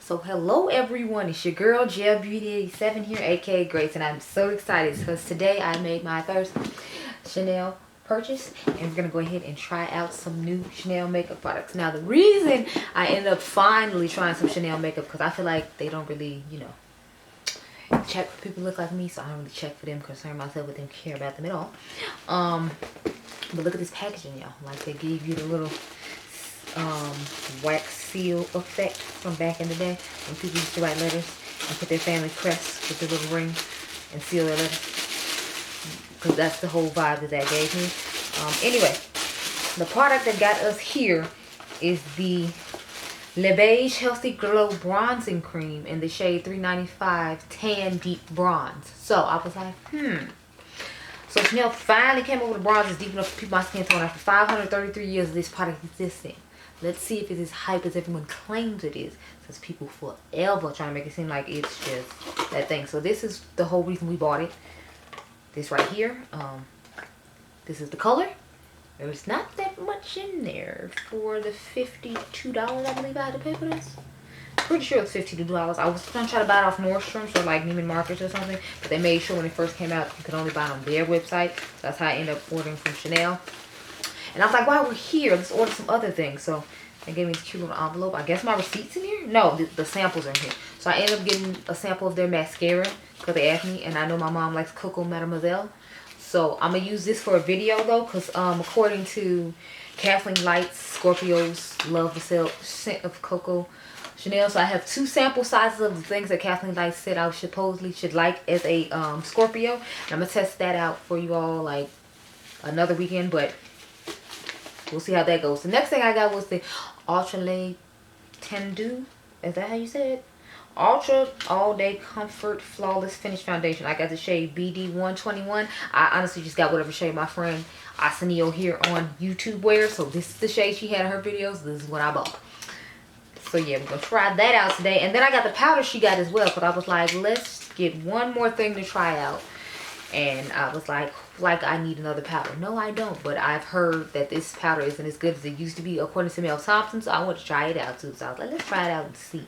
So hello everyone, it's your girl Beauty 87 here, aka Grace, and I'm so excited because today I made my first Chanel purchase and we're gonna go ahead and try out some new Chanel makeup products. Now the reason I ended up finally trying some Chanel makeup because I feel like they don't really, check for people who look like me, so I don't really check for them, concern myself with them, care about them at all. But look at this packaging, y'all. Like they gave you the little wax seal effect from back in the day when people used to write letters and put their family crest with the little ring and seal their letters, because that's the whole vibe that gave me. Anyway, the product that got us here is the Beiges Healthy Glow Bronzing Cream in the shade 395 Tan Deep Bronze. So I was like, So Chanel finally came up with a bronze that's deep enough to keep my skin tone after 533 years of this product existing. Let's see if it's as hype as everyone claims it is, since people forever trying to make it seem like it's just that thing. So this is the whole reason we bought it. This right here. This is the color. There's not that much in there for the $52 I believe I had to pay for this. Pretty sure it's $52. I was gonna try to buy it off Nordstrom's or like Neiman Marcus or something, but they made sure when it first came out you could only buy it on their website. So that's how I ended up ordering from Chanel. And I was like, while we're here, let's order some other things. So they gave me this cute little envelope. I guess my receipt's in here? No, the samples are in here. So I ended up getting a sample of their mascara because they asked me, and I know my mom likes Coco Mademoiselle. So I'm going to use this for a video though, because according to Kathleen Light's, Scorpios love the scent of Coco Chanel. So I have two sample sizes of the things that Kathleen Light said I supposedly should like as a Scorpio. And I'm going to test that out for you all like another weekend, but we'll see how that goes. The next thing I got was the Ultra Le Tendu. Is that how you say it? Ultra All Day Comfort Flawless Finish Foundation. I got the shade BD121. I honestly just got whatever shade my friend Arsenio here on YouTube wears. So this is the shade she had in her videos. This is what I bought. So yeah, we're going to try that out today. And then I got the powder she got as well, because I was like, let's get one more thing to try out. And I was like I need another powder. No, I don't. But I've heard that this powder isn't as good as it used to be, according to Mel Thompson. So I want to try it out too. So I was like, let's try it out and see.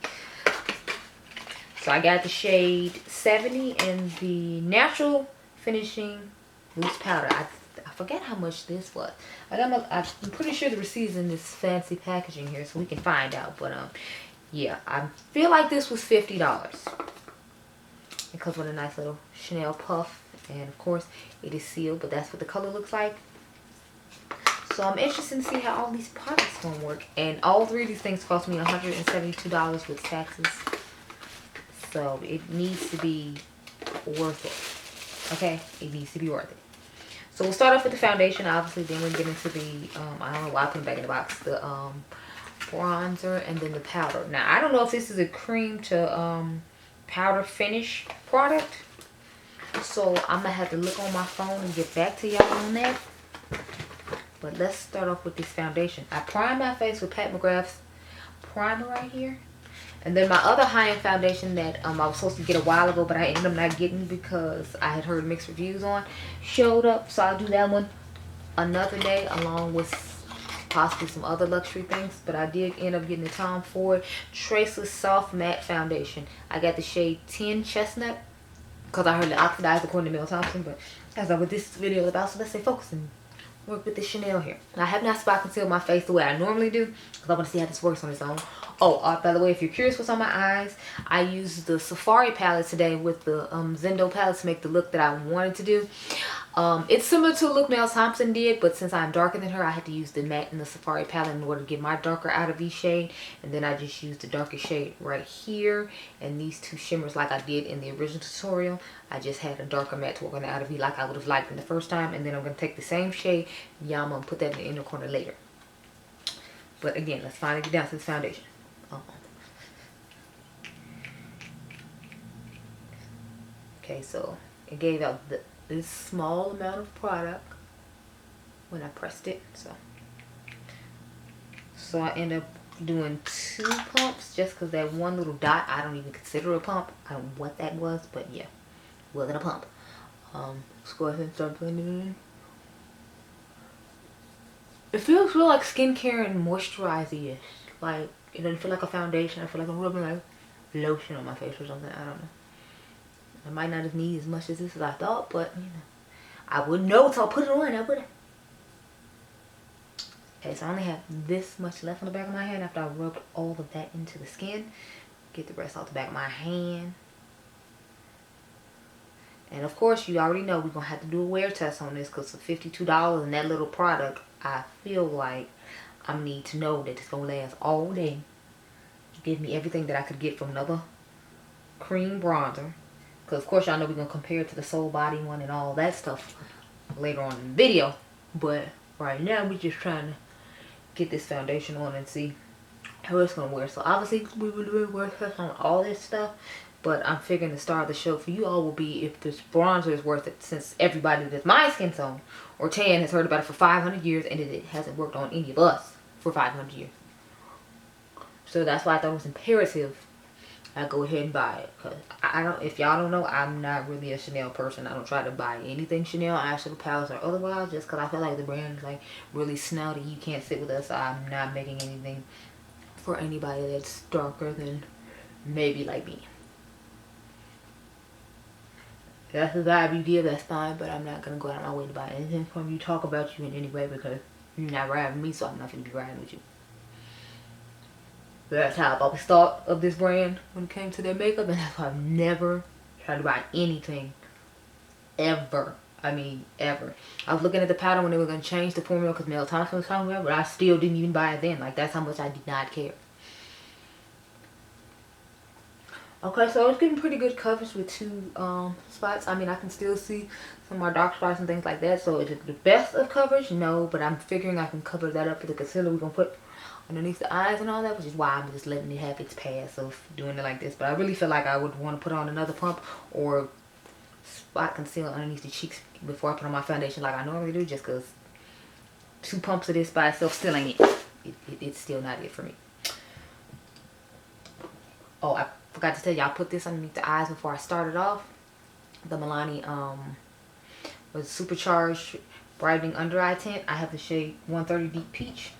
So I got the shade 70 and the Natural Finishing Loose Powder. I forget how much this was. I'm pretty sure the receipt's in this fancy packaging here, so we can find out. But yeah, I feel like this was $50. It comes with a nice little Chanel puff. And of course, it is sealed, but that's what the color looks like. So I'm interested to see how all these products gonna work. And all three of these things cost me $172 with taxes. So it needs to be worth it. Okay? It needs to be worth it. So we'll start off with the foundation, obviously. Then we'll get into the, I don't know why I put it back in the box. The bronzer and then the powder. Now, I don't know if this is a cream to powder finish product. So I'm going to have to look on my phone and get back to y'all on that. But let's start off with this foundation. I primed my face with Pat McGrath's primer right here. And then my other high-end foundation that I was supposed to get a while ago, but I ended up not getting because I had heard mixed reviews on, showed up. So I'll do that one another day along with possibly some other luxury things. But I did end up getting the Tom Ford Traceless Soft Matte Foundation. I got the shade 10 Chestnut, because I heard it oxidized according to Mel Thompson, but that's not what this video is about. So let's stay focused and work with the Chanel here. Now, I have not spot concealed my face the way I normally do, because I want to see how this works on its own. Oh, by the way, if you're curious what's on my eyes, I used the Safari palette today with the Zendo palette to make the look that I wanted to do. It's similar to a look Mel Thompson did, but since I'm darker than her, I had to use the matte and the Safari palette in order to get my darker outer V shade. And then I just used the darker shade right here and these two shimmers like I did in the original tutorial. I just had a darker matte to work on the outer V like I would have liked in the first time. And then I'm going to take the same shade, yeah, I'm going to put that in the inner corner later. But again, let's finally get down to this foundation. Okay, so it gave out this small amount of product when I pressed it. So I end up doing 2 pumps just because that one little dot, I don't even consider a pump. I don't know what that was, but yeah, it wasn't a pump. Let's go ahead and start putting it in. It feels real like skincare and moisturizer-ish. Like, it doesn't feel like a foundation. I feel like I'm rubbing like lotion on my face or something. I don't know. I might not have needed as much as this as I thought, but you know, I wouldn't know until I put it on. I wouldn't. Okay, so I only have this much left on the back of my hand after I rubbed all of that into the skin. Get the rest off the back of my hand. And of course, you already know we're going to have to do a wear test on this because for $52 and that little product, I feel like I need to know that it's going to last all day. Give me everything that I could get from another cream bronzer. Because of course, y'all know we're going to compare it to the Soul Body one and all that stuff later on in the video. But right now, we're just trying to get this foundation on and see how it's going to wear. So obviously, we will do a wear test on all this stuff. But I'm figuring the star of the show for you all will be if this bronzer is worth it, since everybody that's my skin tone or tan has heard about it for 500 years and it hasn't worked on any of us for 500 years. So that's why I thought it was imperative I go ahead and buy it. Cause I don't, if y'all don't know, I'm not really a Chanel person. I don't try to buy anything Chanel, eyeshadow palettes or otherwise, just because I feel like the brand is like really snouty. You can't sit with us. So I'm not making anything for anybody that's darker than maybe like me. That's the vibe you give, that's fine, but I'm not going to go out of my way to buy anything from you, talk about you in any way, because you're not riding with me, so I'm not going to be riding with you. But that's how I've always thought of this brand when it came to their makeup, and that's why I've never tried to buy anything, ever. I mean, ever. I was looking at the pattern when they were going to change the formula, because Mel Thompson was talking about it, but I still didn't even buy it then. Like, that's how much I did not care. Okay, so it's getting pretty good coverage with 2 spots. I mean, I can still see some more dark spots and things like that. So is it the best of coverage? No, but I'm figuring I can cover that up with the concealer we're going to put underneath the eyes and all that, which is why I'm just letting it have its pass of doing it like this. But I really feel like I would want to put on another pump or spot concealer underneath the cheeks before I put on my foundation like I normally do, just because 2 pumps of this by itself still ain't it. It's still not it for me. Oh, I forgot to tell you, I put this underneath the eyes before I started off. The Milani was Supercharged Brightening Under Eye Tint. I have the shade 130 Deep Peach.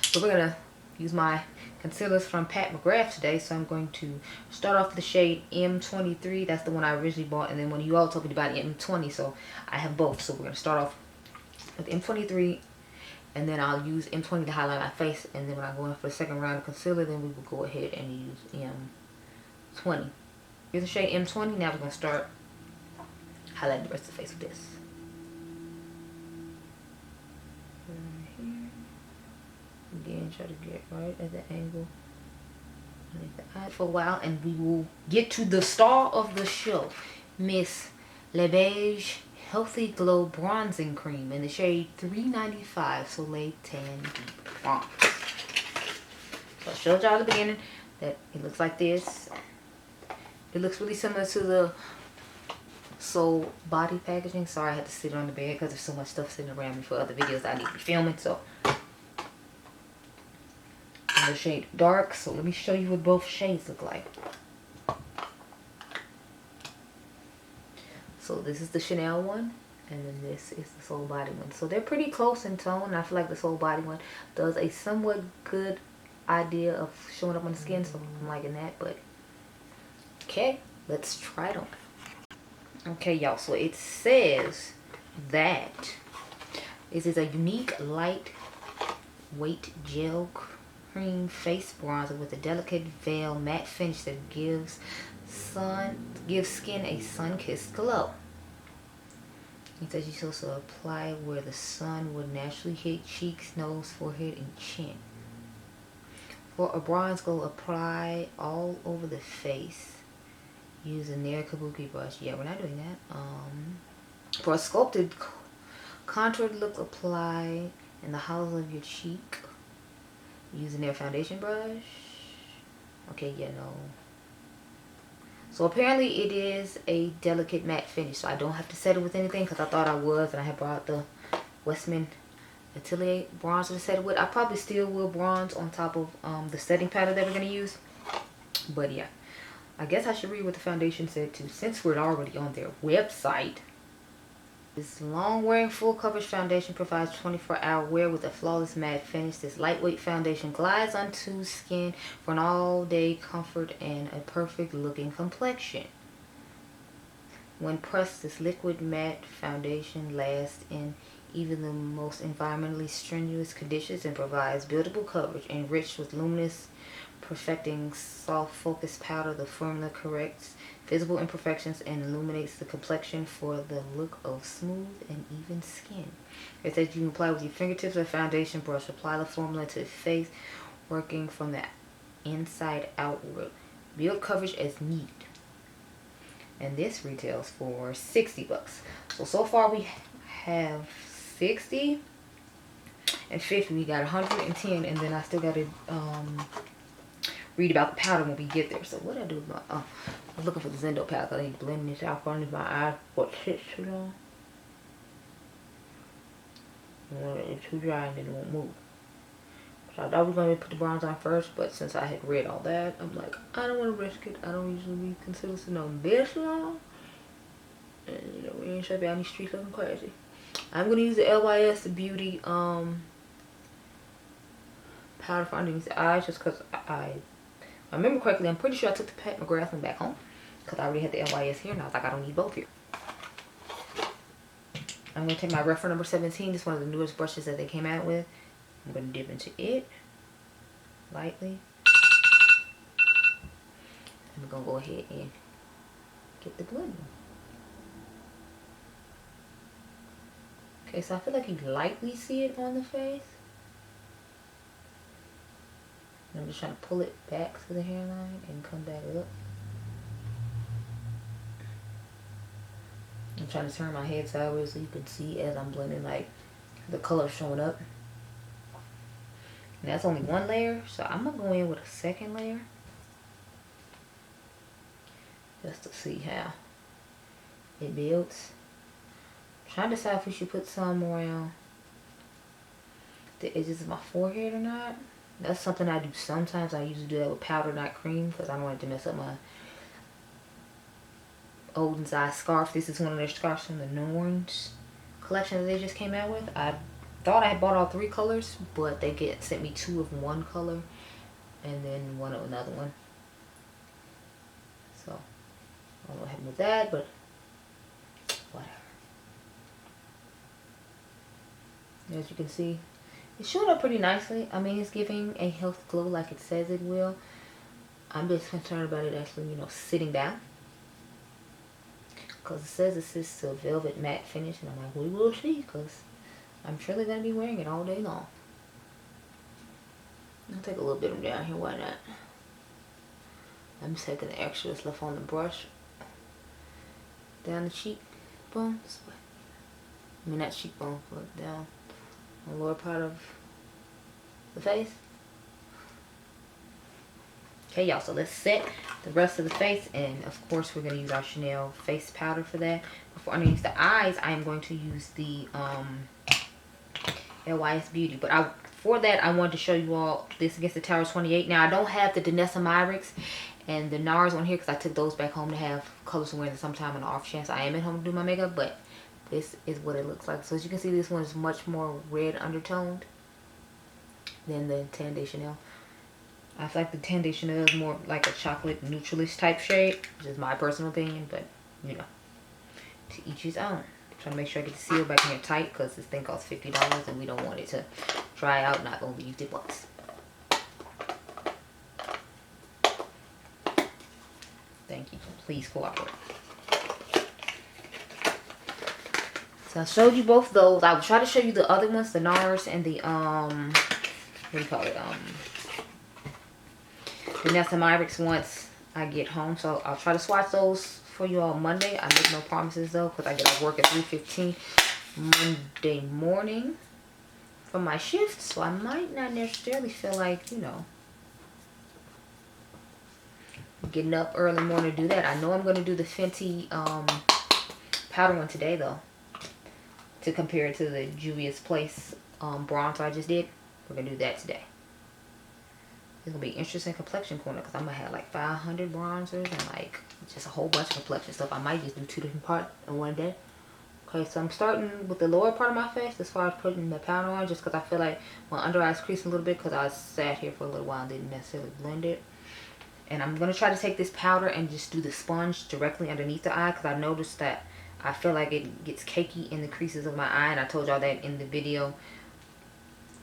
So we're going to use my concealers from Pat McGrath today. So I'm going to start off with the shade M23. That's the one I originally bought. And then when you all told me to buy the M20, so I have both. So we're going to start off with M23. And then I'll use M20 to highlight my face. And then when I go in for the second round of concealer, then we will go ahead and use M20. Here's the shade M20. Now we're going to start highlighting the rest of the face with this. Right here. Again, try to get right at the angle underneath the eye for a while. And we will get to the star of the show, Miss Le Beige Healthy Glow Bronzing Cream in the shade 395 Soleil Tan Deep Bronze. So I showed y'all at the beginning that it looks like this. It looks really similar to the Soul Body packaging. Sorry, I had to sit on the bed because there's so much stuff sitting around me for other videos I need to be filming. So, and the shade dark. So let me show you what both shades look like. So this is the Chanel one, and then this is the Soul Body one. So they're pretty close in tone. I feel like the Soul Body one does a somewhat good idea of showing up on the skin, so I'm liking that. But okay, let's try it on. Okay, y'all, so it says that this is a unique lightweight gel cream face bronzer with a delicate veil matte finish that gives skin a sun-kissed glow. It says you also apply where the sun would naturally hit cheeks, nose, forehead, and chin. For a bronze glow, apply all over the face. Use a Nair Kabuki brush. Yeah, we're not doing that. For a sculpted contoured look, apply in the hollows of your cheek. Use a Nair foundation brush. Okay, yeah, no. So apparently it is a delicate matte finish, so I don't have to set it with anything because I thought I was, and I had brought the Westman Atelier bronzer to set it with. I probably still will bronze on top of the setting powder that we're going to use. But yeah, I guess I should read what the foundation said too, since we're already on their website. This long-wearing full coverage foundation provides 24-hour wear with a flawless matte finish. This lightweight foundation glides onto skin for an all-day comfort and a perfect looking complexion. When pressed, this liquid matte foundation lasts in even the most environmentally strenuous conditions and provides buildable coverage enriched with luminous perfecting soft focus powder. The formula corrects visible imperfections and illuminates the complexion for the look of smooth and even skin. It says you can apply with your fingertips or foundation brush. Apply the formula to the face, working from the inside outward. Build coverage as needed. And this retails for $60. So far we have 60 and 50. We got 110, and then I still got to read about the powder when we get there. So what I do with my I was looking for the Zendo powder. I need to blend this out underneath my eyes before it sits too long. It's too dry and then it won't move. So I thought I was going to put the bronze on first, but since I had read all that, I'm like, I don't want to risk it. I don't usually be considered to know this long. And you know, we ain't should be out in these streets looking crazy. I'm going to use the LYS Beauty powder for underneath the eyes, just because I remember correctly. I'm pretty sure I took the McGrath one back home because I already had the LYS here, and I was like, I don't need both here. I'm going to take my reference number 17. This is one of the newest brushes that they came out with. I'm going to dip into it lightly. And we're going to go ahead and get the blend. Okay, so I feel like you lightly see it on the face. And I'm just trying to pull it back to the hairline and come back up. I'm trying to turn my head sideways so you can see as I'm blending, like the color showing up. And that's only one layer, so I'm gonna go in with a second layer just to see how it builds. I'm trying to decide if we should put some around the edges of my forehead or not. That's something I do sometimes. I usually do that with powder, not cream, because I don't want it to mess up my Olden's Eye scarf. This is one of their scarves from the Norns collection that they just came out with. I thought I had bought all 3 colors, but they sent me 2 of one color and then 1 of another one. So I don't know what happened with that, but whatever. As you can see, it's showing up pretty nicely. I mean, it's giving a health glow like it says it will. I'm just concerned about it actually, you know, sitting down. Because it says it sits to a velvet matte finish, and I'm like, we will see, because I'm surely going to be wearing it all day long. I'll take a little bit of them down here, why not? I'm just taking the extra that's left on the brush down the cheekbone this way. I mean, not cheekbone, but down the lower part of the face. Okay, y'all, so let's set the rest of the face, and of course we're going to use our Chanel face powder for that. Before underneath the eyes, I am going to use the LYS Beauty, but for that I wanted to show you all this Against the Tower 28. Now I don't have the Danessa Myricks and the NARS on here because I took those back home to have colors to wear sometime on the off chance I am at home to do my makeup, but this is what it looks like. So as you can see, this one is much more red undertoned than the Tan de Chanel. I feel like the Tan de Chanel is more like a chocolate neutralish type shade, which is my personal opinion, but you know, to each his own. I'm trying to make sure I get the seal back in here tight because this thing costs $50 and we don't want it to dry out and I've only used it once. Thank you. Please cooperate. So I showed you both those. I will try to show you the other ones, the NARS and the what do you call it? Danessa Myricks once I get home. So I'll try to swatch those for you all Monday. I make no promises though, because I get off work at 3:15 Monday morning from my shift. So I might not necessarily feel like, you know, getting up early morning to do that. I know I'm going to do the Fenty powder one today though, to compare it to the Juvia's Place bronzer I just did. We're going to do that today. It's going to be interesting complexion corner because I'm going to have like 500 bronzers and like just a whole bunch of complexion stuff. I might just do 2 different parts in one day. Okay, so I'm starting with the lower part of my face as far as putting the powder on, just because I feel like my under eyes crease a little bit because I sat here for a little while and didn't necessarily blend it. And I'm going to try to take this powder and just do the sponge directly underneath the eye, because I noticed that I feel like it gets cakey in the creases of my eye, and I told y'all that in the video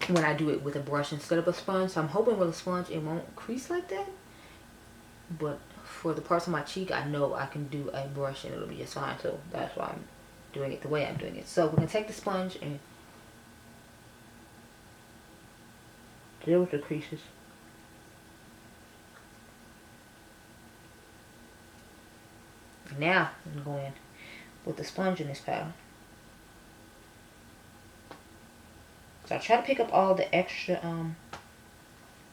when I do it with a brush instead of a sponge. So I'm hoping with a sponge it won't crease like that. But for the parts of my cheek, I know I can do a brush and it'll be just fine. So that's why I'm doing it the way I'm doing it. So we're going to take the sponge and deal with the creases. Now I'm going in with the sponge in this powder. So I try to pick up all the extra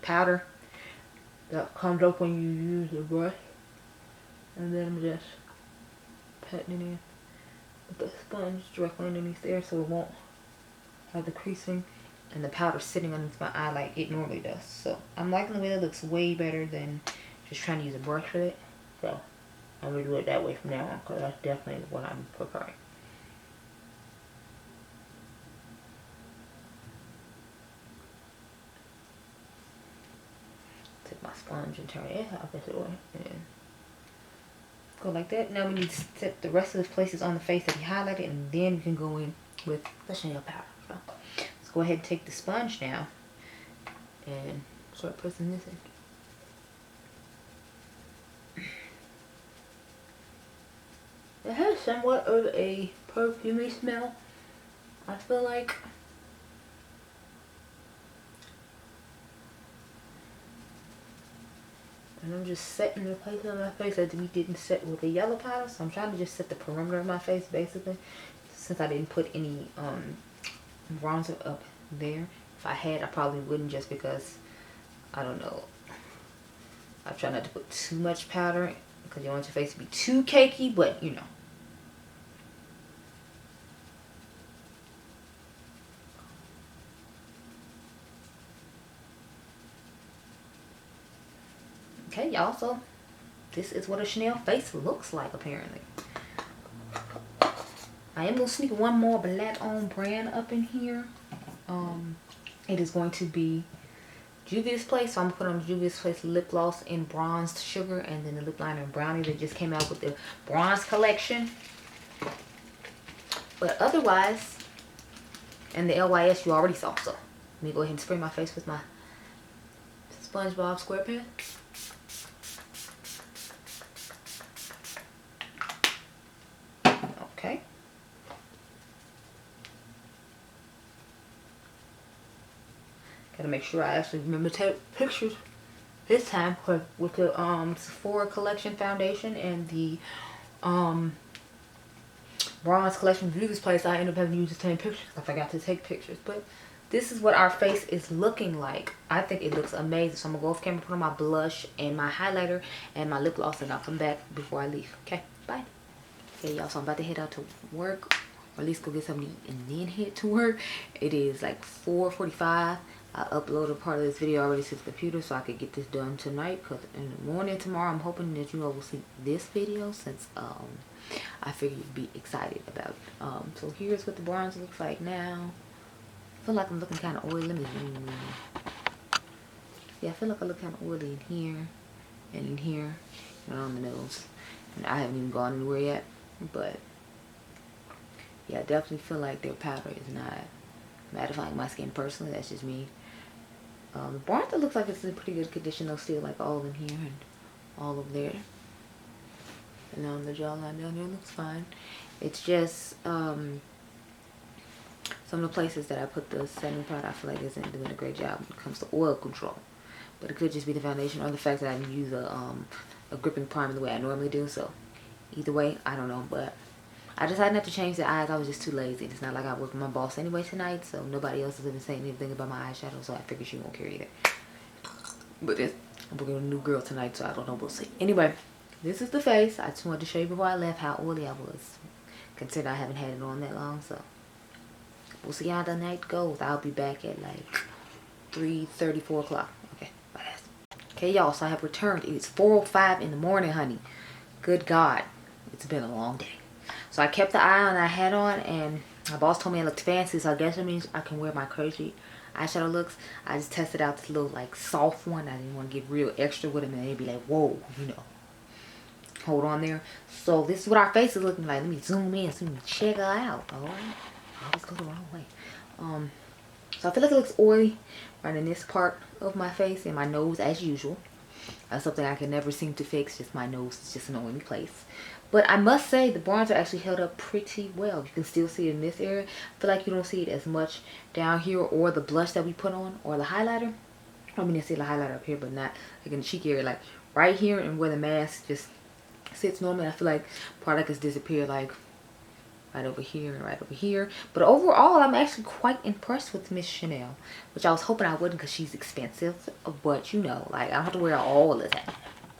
powder that comes up when you use the brush, and then I'm just patting it in with the sponge directly underneath there, so it won't have the creasing and the powder sitting underneath my eye like it normally does. So I'm liking the way it looks way better than just trying to use a brush with it. So I'm going to do it that way from now on, because that's definitely what I'm preferring. Take my sponge and turn it opposite way. And go like that. Now we need to set the rest of the places on the face that we highlighted, and then we can go in with the Chanel powder. So let's go ahead and take the sponge now and start pressing this in. It has somewhat of a perfumey smell, I feel like. And I'm just setting the place on my face that we didn't set with the yellow powder. So I'm trying to just set the perimeter of my face basically, since I didn't put any bronzer up there. If I had, I probably wouldn't, just because, I don't know, I try not to put too much powder because you don't want your face to be too cakey, but you know. Okay, y'all, so this is what a Chanel face looks like, apparently. I am going to sneak one more black owned brand up in here. It is going to be Juvia's Place. So I'm going to put on Juvia's Place lip gloss in bronzed sugar, and then the lip liner in brownie. They just came out with the bronze collection. But otherwise, and the LYS you already saw. So let me go ahead and spray my face with my SpongeBob SquarePants. Okay. Gotta make sure I actually remember to take pictures this time, with the Sephora collection foundation and the bronze collection Beauty's Place. I ended up having to use the same pictures. I forgot to take pictures, but this is what our face is looking like. I think it looks amazing. So I'm gonna go off camera, put on my blush and my highlighter and my lip gloss, and I'll come back before I leave. Okay, bye. Okay, y'all, so I'm about to head out to work, or at least go get something to eat and then head to work. It is like 4:45. I uploaded part of this video already to the computer so I could get this done tonight, because in the morning tomorrow I'm hoping that you all will see this video, since I figured you'd be excited about it. So here's what the bronze looks like now. I feel like I'm looking kind of oily. Let me zoom in. Yeah, I feel like I look kind of oily in here and in here and on the nose. And I haven't even gone anywhere yet. But yeah, I definitely feel like their powder is not mattifying my skin personally. That's just me. The bronzer looks like it's in pretty good condition though, still, like all in here and all over there. And on the jawline down there looks fine. It's just some of the places that I put the setting powder, I feel like isn't doing a great job when it comes to oil control. But it could just be the foundation, or the fact that I didn't use a gripping primer the way I normally do. So either way, I don't know, but I decided not to change the eyes. I was just too lazy. It's not like I work with my boss anyway tonight, so nobody else is even saying anything about my eyeshadow, so I figured she won't care either. But I'm working with a new girl tonight, so I don't know. We'll see. Anyway, this is the face. I just wanted to show you before I left how oily I was, considering I haven't had it on that long. So we'll see how the night goes. I'll be back at like 3:30, 4 o'clock. Okay, bye guys. Okay, y'all, so I have returned. It's 4:05 in the morning, honey. Good God, it's been a long day. So I kept the eye on I had on, and my boss told me I looked fancy, so I guess it means I can wear my crazy eyeshadow looks. I just tested out this little like soft one. I didn't want to get real extra with them and they'd be like, whoa, you know, hold on there. So this is what our face is looking like. Let me zoom in so you can check her out. All right, I always go the wrong way. So I feel like it looks oily right in this part of my face and my nose as usual. That's something I can never seem to fix. Just my nose is just an oily place. But I must say the bronzer actually held up pretty well. You can still see it in this area. I feel like you don't see it as much down here, or the blush that we put on, or the highlighter. I mean, I see the highlighter up here, but not like in the cheek area. Like right here and where the mask just sits normally, I feel like product has disappeared, like right over here and right over here. But overall, I'm actually quite impressed with Miss Chanel, which I was hoping I wouldn't because she's expensive. But you know, like I don't have to wear it all the time.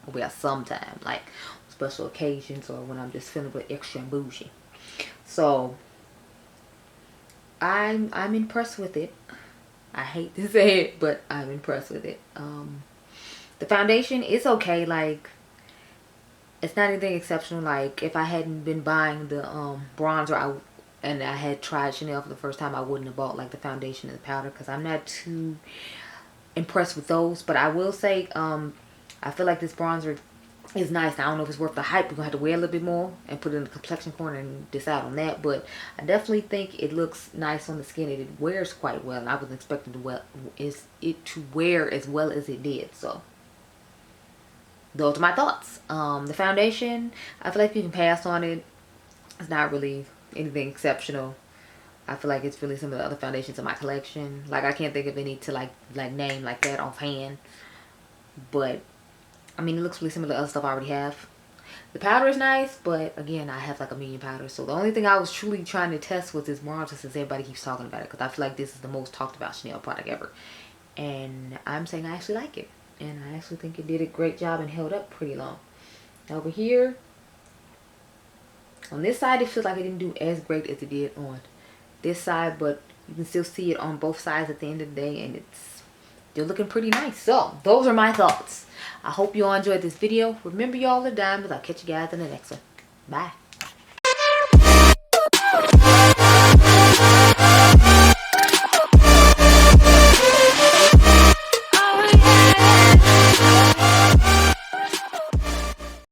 I'll wear it sometime, like special occasions or when I'm just feeling a bit extra and bougie. So I'm impressed with it. I hate to say it, but I'm impressed with it. The foundation is okay. Like, it's not anything exceptional. Like, if I hadn't been buying the bronzer and I had tried Chanel for the first time, I wouldn't have bought like the foundation and the powder because I'm not too impressed with those. But I will say I feel like this bronzer is nice. I don't know if it's worth the hype. We're gonna have to wear a little bit more and put it in the complexion corner and decide on that. But I definitely think it looks nice on the skin. It wears quite well, and I was expecting to wear as well as it did. So those are my thoughts. The foundation, I feel like you can pass on it. It's not really anything exceptional. I feel like it's really some of the other foundations in my collection. Like, I can't think of any to like name like that offhand. But I mean, it looks really similar to other stuff I already have. The powder is nice, but again, I have like a million powders. So the only thing I was truly trying to test was this bronzer, since everybody keeps talking about it. Because I feel like this is the most talked about Chanel product ever. And I'm saying I actually like it. And I actually think it did a great job and held up pretty long. Over here, on this side, it feels like it didn't do as great as it did on this side. But you can still see it on both sides at the end of the day. And it's still looking pretty nice. So those are my thoughts. I hope you all enjoyed this video. Remember, y'all are diamonds. I'll catch you guys in the next one. Bye.